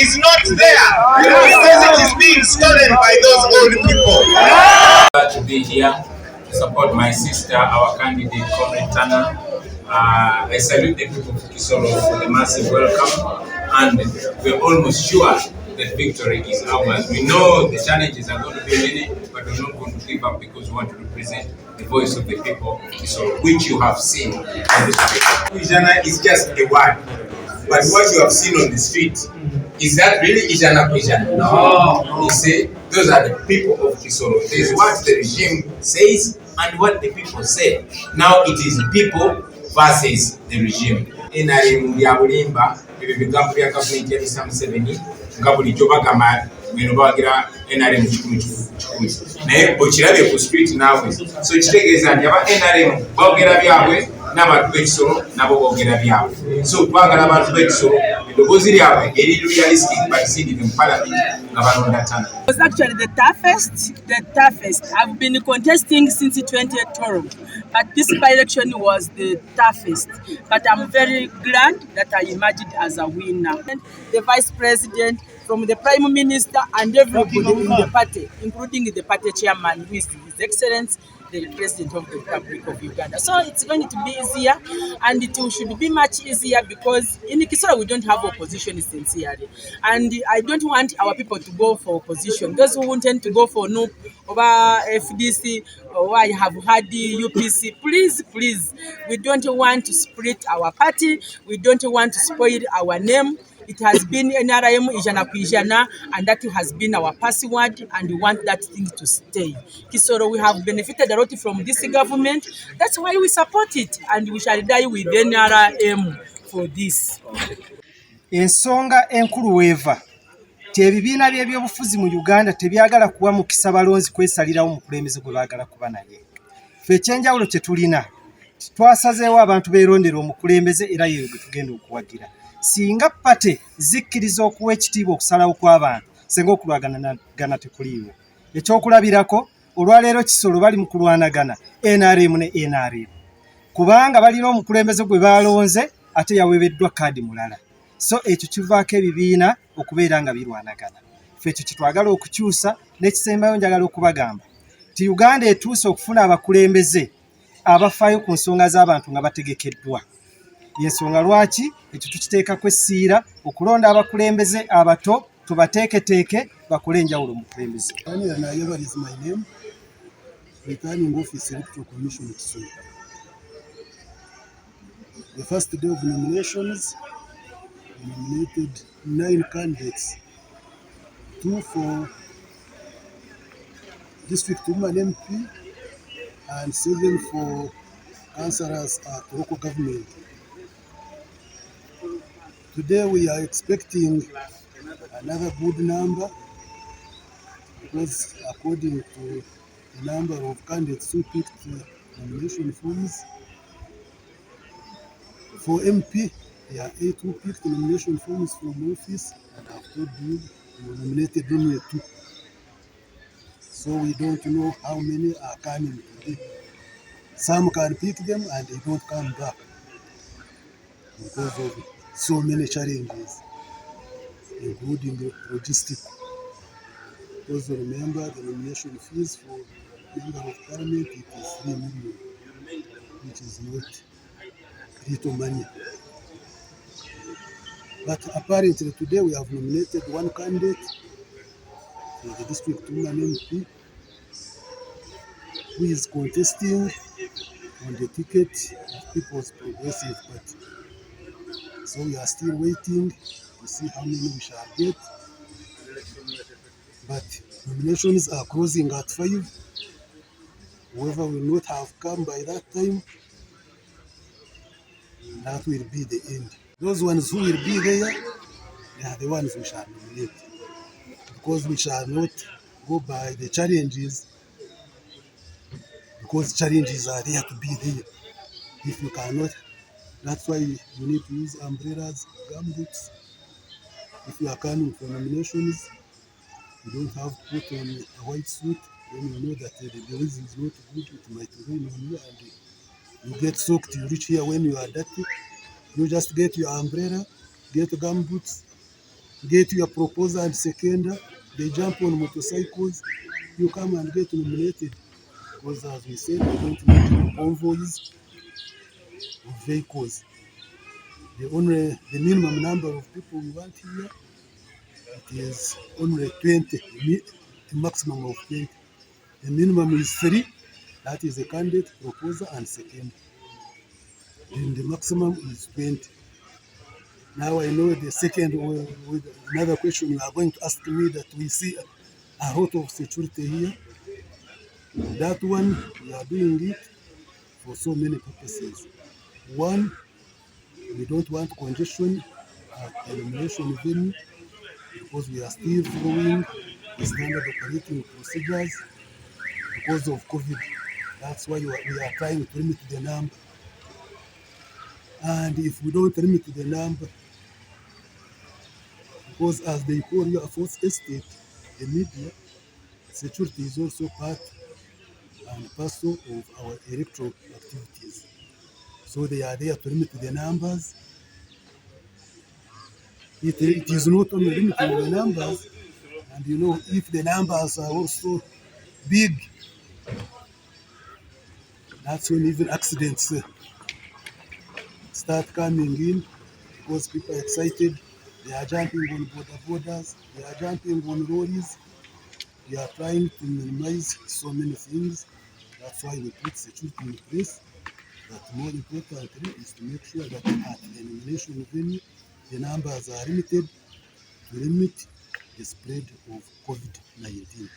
is not there because it is being stolen by those old people. Glad to be here to support my sister, our candidate, Comrade Tanah. I salute the people of Kisoro for the massive welcome, and we're almost sure that victory is ours. We know the challenges are going to be many, but we're not going to give up because we want to represent the voice of the people of Kisoro, which you have seen on the street. Ijana is just a word, but what you have seen on the street, is that really Ijana Ijana? No. You say those are the people of Kisoro. There's what the regime says and what the people say. Now it is people versus the regime. NRM ya bulimba ebigambo bya gavumenti ya Mr. Museveni nga bulijjo bagamba bino bawagira NRM 10 naye okirabye ku street naawe, so kitegeeza nti aba NRM boogera byabwe n'abantu b'Ekisoro nabo boogera byabwe. So twagala abantu b'Ekisoro eddoboozi lyabwe eri realistic but seated in parliament nga balonda Tanah. It was actually the toughest. I've been contesting since 2012, but this by-election was the toughest. But I'm very glad that I emerged as a winner. The Vice President, from the Prime Minister and everybody in the party, including the party chairman, who is His Excellency, the President of the Republic of Uganda. So it's going to be easier, and it should be much easier because in Kisoro we don't have opposition sincerely. And I don't want our people to go for opposition. Those who intend to go for NUP, over FDC, or I have had the UPC, please, we don't want to split our party. We don't want to spoil our name. It has been NRM Ijana ku Ijana, and that has been our password, and we want that thing to stay. Kisoro, we have benefited a lot from this government. That's why we support it, and we shall die with NRM for this. Ensonga enkulu weeva ti ebibiina by'ebyobufuzi mu Uganda tebyagala kuwa mukisa balonzi kwesalirawo omukulembeze gwe baagala kuba naye. Ffe ekyenjawulo kye tulina, twasazeewo abantu beerondera omukulembeze era yeyo gwe tugenda okuwagira. Singa pate zikkiriza okuwa ekitiibwa okusalawo kw'abantu senga okulwanagana tekuliiwo. Ekyokulabirako, olwaleero Kisoro bali mu kulwanagana NRM ne NRM kubanga balina omukulembeze gwe baalonze ate yaweebeddwa kaadi mulala. So ekyo kivaako ebibiina okubeera nga birwanagana. Ffe ekyo kitwagala okukyusa, n'ekisembayo njagala okubagamba ti Uganda etuuse okufuna abakulembeze abafaayo ku nsonga z'abantu nga bategekeddwa. Yensonga lwaki ekyo tukiteekako essiira okulonda abakulembeze abato tubateeketeeke bakole enjawulo mu kulembeze. What is my name? Returning Office Electoral Commission Kisoro. The first day of nominations, we nominated 9 candidates, 2 for District Woman MP and 7 for councillors at local government. Today we are expecting another good number because according to the number of candidates who picked nomination forms, for MP, there are 8 who picked nomination forms from office, and I've told you we nominated only 2. So we don't know how many are coming today. Some can pick them and they don't come back because of so many challenges, including logistics. Because remember, the nomination fees for member of parliament, it is 3 million, which is not little money. But apparently today we have nominated 1 candidate for the district woman MP who is contesting on the ticket of People's Progressive Party. So we are still waiting to see how many we shall get. But nominations are closing at 5. Whoever will not have come by that time, that will be the end. Those ones who will be there, they are the ones we shall nominate. Because we shall not go by the challenges, because challenges are there to be there. If you cannot, that's why you need to use umbrellas, gumboots. If you are coming for nominations, you don't have to put on a white suit. Then you know that the breeze is not good, it might rain on you and you get soaked. You reach here when you are dirty. You just get your umbrella, get gumboots, get your proposer and seconder. They jump on motorcycles. You come and get nominated. Because as we said, we don't need convoys of vehicles. The minimum number of people we want here, it is only 20, the maximum of 20. The minimum is 3, that is the candidate, proposer, and second. Then the maximum is 20. Now I know the second, with another question you are going to ask me, that we see a lot of security here. That one, we are doing it for so many purposes. One, we don't want congestion at the nomination venue because we are still following the standard operating procedures because of COVID. That's why we are trying to limit the number. And if we don't limit the number, because as they call you a fourth estate, the media, security is also part and parcel of our electoral activities. So they are there to limit the numbers. It is not only limiting the numbers, and you know, if the numbers are also big, that's when even accidents start coming in because people are excited. They are jumping on borders, they are jumping on lorries. We are trying to minimize so many things. That's why we put security in place. But more importantly is to make sure that at the nomination venue, the numbers are limited to limit the spread of COVID-19.